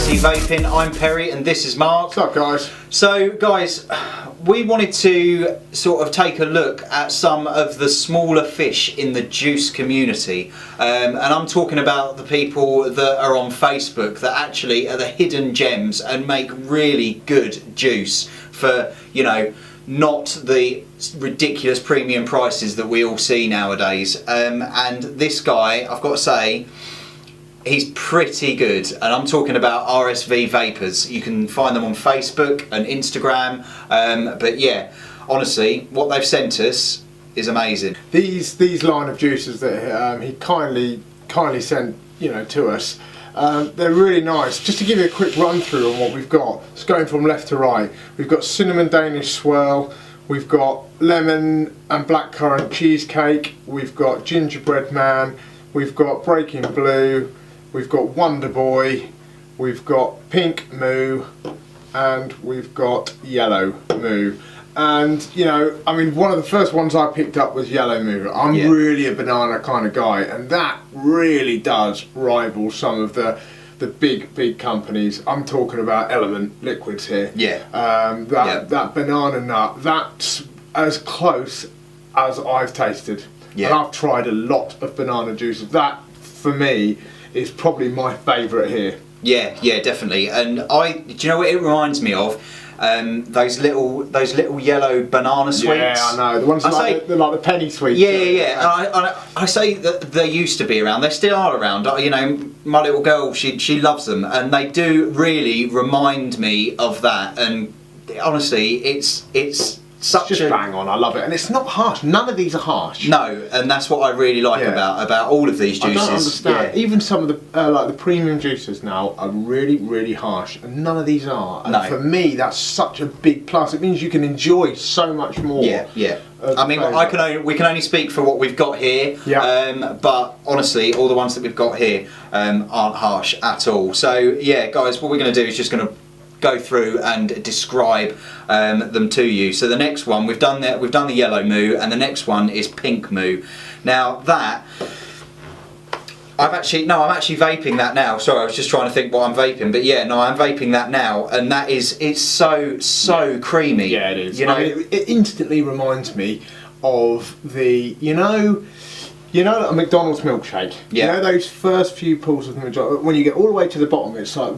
RSV Vaping. I'm Perry and this is Mark. What's up, guys? So guys, we wanted to sort of take a look at some of the smaller fish in the juice community, and I'm talking about the people that are on Facebook that actually are the hidden gems and make really good juice for, you know, not the ridiculous premium prices that we all see nowadays. And this guy, I've got to say, he's pretty good, and I'm talking about RSV Vapours. You can find them on Facebook and Instagram, but yeah, honestly, what they've sent us is amazing. These line of juices that he kindly sent, you know, to us, they're really nice. Just to give you a quick run through on what we've got, it's going from left to right. We've got cinnamon Danish swirl, we've got lemon and blackcurrant cheesecake, we've got gingerbread man, we've got breaking blue, we've got Wonder Boy, we've got Pink Moo, and we've got Yellow Moo. And, you know, I mean, one of the first ones I picked up was Yellow Moo. I'm really a banana kind of guy, and that really does rival some of the big companies. I'm talking about Element Liquids here. That banana nut, that's as close as I've tasted. And I've tried a lot of banana juices. That, for me, is probably my favourite here. Yeah, definitely. And do you know what it reminds me of? Those little yellow banana sweets. Yeah, I know. The ones like the penny sweets. Yeah. And I say that they used to be around. They still are around. You know, my little girl, she loves them, and they do really remind me of that. And honestly, it's just bang on. I love it, and it's not harsh. None of these are harsh. No, and that's what I really like about all of these juices. I don't understand. Even some of the like the premium juices now are really harsh, and none of these are. And for me, that's such a big plus. It means you can enjoy so much more. Yeah. I mean, we can only speak for what we've got here. But honestly, all the ones that we've got here aren't harsh at all. So yeah, guys, what we're going to do is just going to go through and describe them to you. So the next one, we've done the Yellow Moo, and the next one is Pink Moo. Now that I'm actually vaping that now. Sorry, I was just trying to think what I'm vaping, but yeah, no, I'm vaping that now, and it's so creamy. Yeah, it is. You know, I mean, it instantly reminds me of the you know a McDonald's milkshake. Yeah. You know those first few pulls of the McDonald's, when you get all the way to the bottom, it's like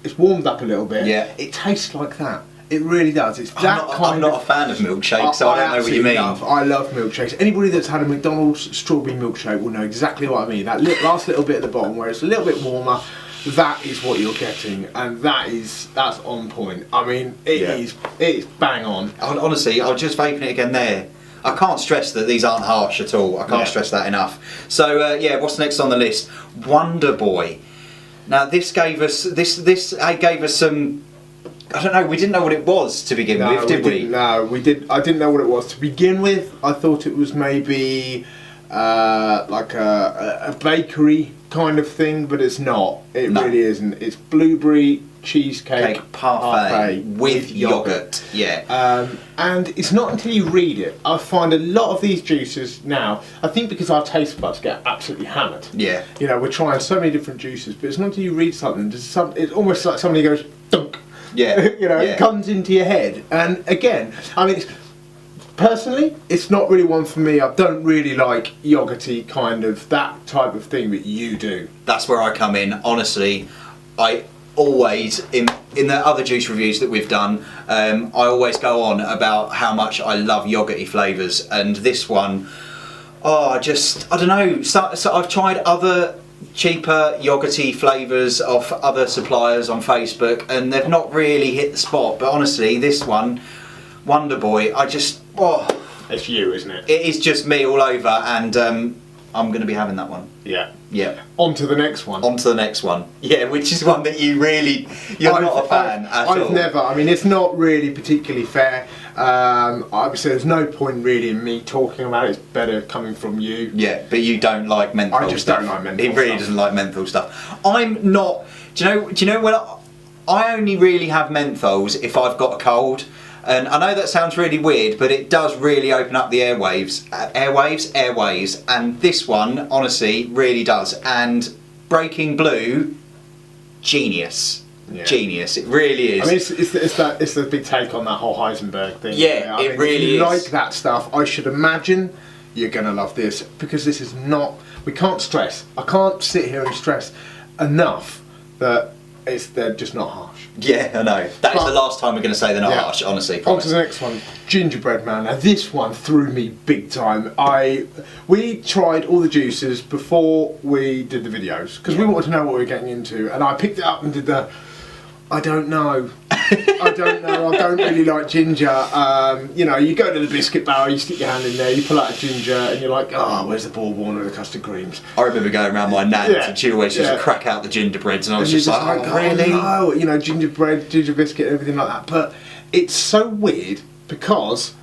it's warmed up a little bit. Yeah. It tastes like that. It really does. It's that I'm not a fan of milkshakes, so I don't know what you mean. I love milkshakes. Anybody that's had a McDonald's strawberry milkshake will know exactly what I mean. That last little bit at the bottom where it's a little bit warmer, that is what you're getting, and that's on point. I mean, it's bang on. Honestly, I was just vaping it again there. I can't stress that these aren't harsh at all. I can't stress that enough. So yeah, what's next on the list? Wonder Boy. Now this gave us some. I don't know. We didn't know what it was to begin with, did we? No, we did. I didn't know what it was to begin with. I thought it was maybe like a bakery kind of thing, but it's not. It really isn't. It's blueberry cheesecake parfait with yogurt. Yeah. And it's not until you read it. I find a lot of these juices now, I think because our taste buds get absolutely hammered. Yeah. You know, we're trying so many different juices, but it's not until you read something. It's almost like somebody goes, dunk. Yeah. You know, it comes into your head. And again, I mean, personally, it's not really one for me. I don't really like yogurty kind of, that type of thing that you do. That's where I come in. Honestly, I always, in the other juice reviews that we've done, I always go on about how much I love yogurty flavours, and this one, I don't know. So I've tried other cheaper yogurty flavours off other suppliers on Facebook, and they've not really hit the spot. But honestly, this one, Wonder Boy, it's you, isn't it? It is just me all over, and I'm going to be having that one. Yeah. On to the next one. Yeah, which is one that you're not a fan at all. I've never. I mean, it's not really particularly fair. Obviously, there's no point really in me talking about it. It's better coming from you. Yeah, but you don't like menthol stuff. I just don't like menthol stuff. He really doesn't like menthol stuff. I'm not. Do you know when I only really have menthols if I've got a cold. And I know that sounds really weird, but it does really open up the airways, and this one, honestly, really does. And Breaking Blue, genius. Yeah. genius. It really is. I mean, it's the big take on that whole Heisenberg thing. Yeah, it really if you is. like that stuff, I should imagine you're going to love this, because this is not. We can't stress. I can't sit here and stress enough that they're just not harsh. Yeah, I know. That is the last time we're going to say they're not harsh, honestly. On Promise. to the next one, Gingerbread Man. Now this one threw me big time. We tried all the juices before we did the videos, because we wanted to know what we were getting into, and I picked it up and did the, I don't know. I don't really like ginger. You know, you go to the biscuit barrel, you stick your hand in there, you pull out a ginger, and you're like, oh, where's the bourbon or the custard creams? I remember going around my nan's and she always used to crack out the gingerbreads, and I was just like, oh, really? Oh, no, you know, gingerbread, ginger biscuit, and everything like that. But it's so weird because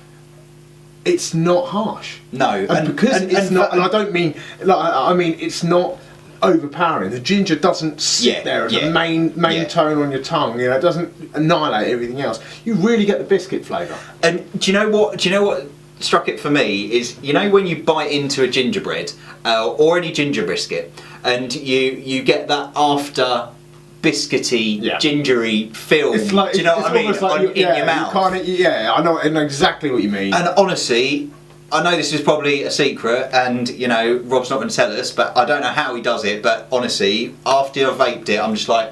it's not harsh. No, and because it's not, and I don't mean, like, I mean, it's not overpowering. The ginger doesn't sit there as a main tone on your tongue. You know, it doesn't annihilate everything else. You really get the biscuit flavour. And do you know what struck it for me is, you know, when you bite into a gingerbread or any ginger biscuit, and you get that after biscuity, gingery film. It's like, do you know what I mean? Like in your mouth. I know exactly what you mean. And honestly, I know this is probably a secret, and you know Rob's not going to tell us, but I don't know how he does it. But honestly, after I've vaped it, I'm just like,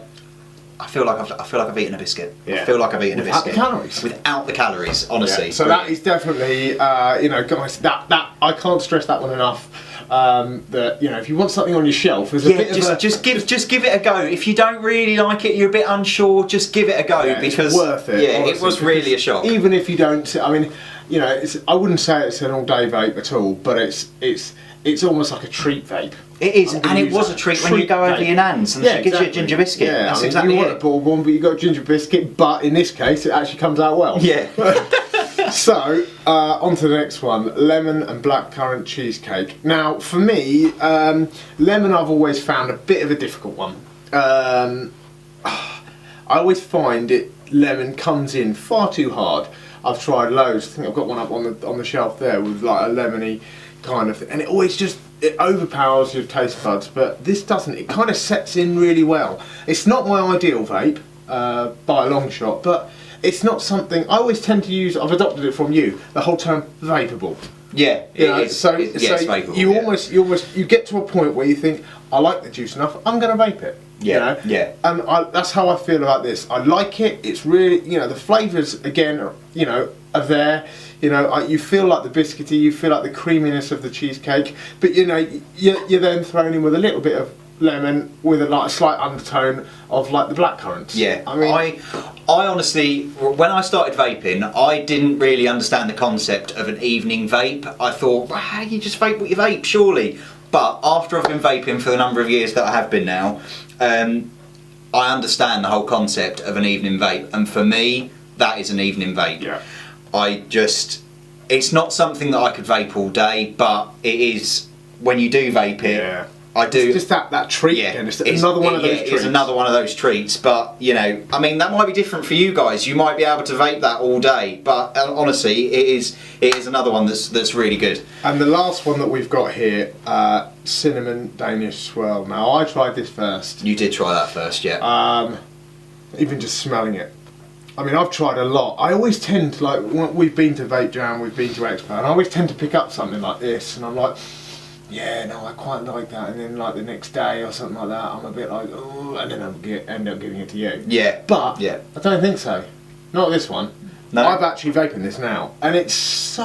I feel like I've eaten a biscuit. I feel like I've eaten a biscuit. Without the calories. Without the calories, honestly. Yeah. So that is definitely, you know, guys, that I can't stress that one enough. That, you know, if you want something on your shelf, there's a bit of just give it a go. If you don't really like it, you're a bit unsure, just give it a go, because it's worth it. Yeah, honestly, it was really a shock. Even if you don't, I mean, you know, I wouldn't say it's an all-day vape at all, but it's almost like a treat vape. It is, and it was a treat when you go over your nans and she gives you a ginger biscuit. Yeah, that's I mean, exactly you want a bourbon, but you got a ginger biscuit. But in this case, it actually comes out well. Yeah. So, on to the next one, lemon and blackcurrant cheesecake. Now, for me, lemon I've always found a bit of a difficult one. I always find lemon comes in far too hard. I've tried loads. I think I've got one up on the shelf there with like a lemony kind of thing, and it always just overpowers your taste buds. But this doesn't. It kind of sets in really well. It's not my ideal vape by a long shot, but it's not something I always tend to use. I've adopted it from you, the whole term vapeable. Yeah, it's vapeable. You get to a point where you think, I like the juice enough, I'm going to vape it. Yeah, you know? And that's how I feel about this. I like it. It's really, you know, the flavours again, you know, are there. You know, you feel like the biscuity, you feel like the creaminess of the cheesecake, but you know, you're then thrown in with a little bit of lemon with a slight undertone of like the blackcurrants. Yeah, I mean, I honestly, when I started vaping, I didn't really understand the concept of an evening vape. I thought, well, you just vape what you vape, surely. But after I've been vaping for the number of years that I have been now, I understand the whole concept of an evening vape, and for me, that is an evening vape. Yeah. It's not something that I could vape all day, but it is, when you do vape it, yeah. I do. It's just that treat. Yeah, again. It's another one of those treats. It's another one of those treats, but you know, I mean, that might be different for you guys. You might be able to vape that all day, but honestly, it is another one that's really good. And the last one that we've got here, cinnamon Danish swirl. Now, I tried this first. You did try that first, yeah. Even just smelling it. I mean, I've tried a lot. I always tend to, like, when we've been to Vape Jam, we've been to Expo, and I always tend to pick up something like this, and I'm like, yeah, no, I quite like that. And then, like, the next day or something like that, I'm a bit like, oh, and then I end up giving it to you. Yeah. But yeah. I don't think so. Not this one. No. I've actually vaping this now, and it's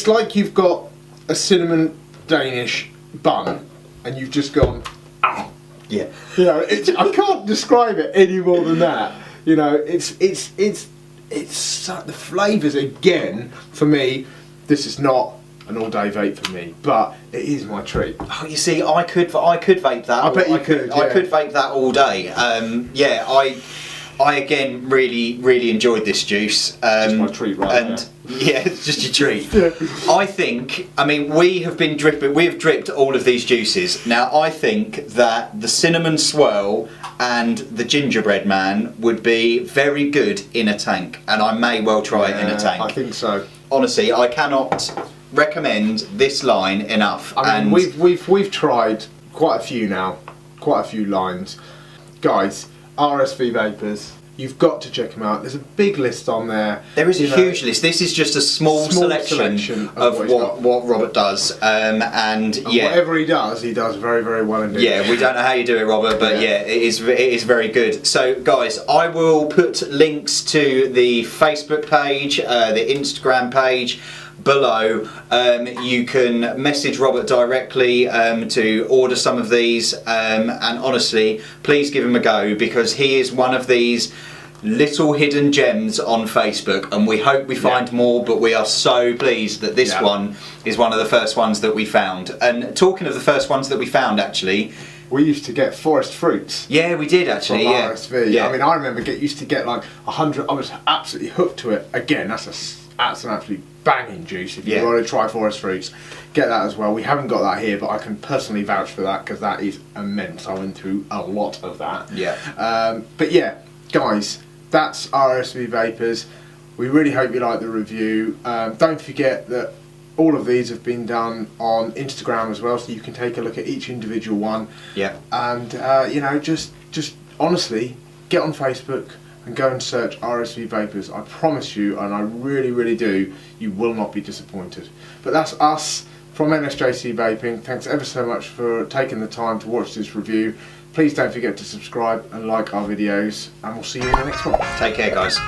like you've got a cinnamon Danish bun, and you've just gone, ow. Yeah. You know, I can't describe it any more than that. You know, it's the flavours again for me. This is not an all-day vape for me, but it is my treat. Oh, you see, I could vape that. I bet you could. I could vape that all day. Yeah, I again really enjoyed this juice. Just my treat, right? And yeah, it's just your treat. I think. I mean, we have dripped all of these juices. Now, I think that the cinnamon swirl and the gingerbread man would be very good in a tank, and I may well try it in a tank. I think so. Honestly, I cannot recommend this line enough. I mean, we've tried quite a few now, quite a few lines. guys, RSV Vapours. You've got to check them out. There's a big list on there. There is a huge list. This is just a small selection of what Robert does, and yeah, whatever he does very, very well indeed. Yeah, we don't know how you do it, Robert, but yeah, it is very good. So, guys, I will put links to the Facebook page, the Instagram page below. You can message Robert directly to order some of these, and honestly, please give him a go, because he is one of these little hidden gems on Facebook, and we hope we find more, but we are so pleased that this one is one of the first ones that we found. And talking of the first ones that we found, actually, we used to get forest fruits. Yeah, we did actually. From yeah. RSV. Yeah. I mean, I remember used to get like 100. I was absolutely hooked to it. Again, that's an absolutely banging juice. If you want to try forest fruits, get that as well. We haven't got that here, but I can personally vouch for that, because that is immense. I went through a lot of that. Yeah. But yeah, guys, that's RSV Vapours. We really hope you like the review. Don't forget that all of these have been done on Instagram as well, so you can take a look at each individual one. Yeah. And you know, just honestly, get on Facebook and go and search RSV Vapours. I promise you, and I really, really do, you will not be disappointed. But that's us from NSJC Vaping. Thanks ever so much for taking the time to watch this review. Please don't forget to subscribe and like our videos, and we'll see you in the next one. Take care, guys.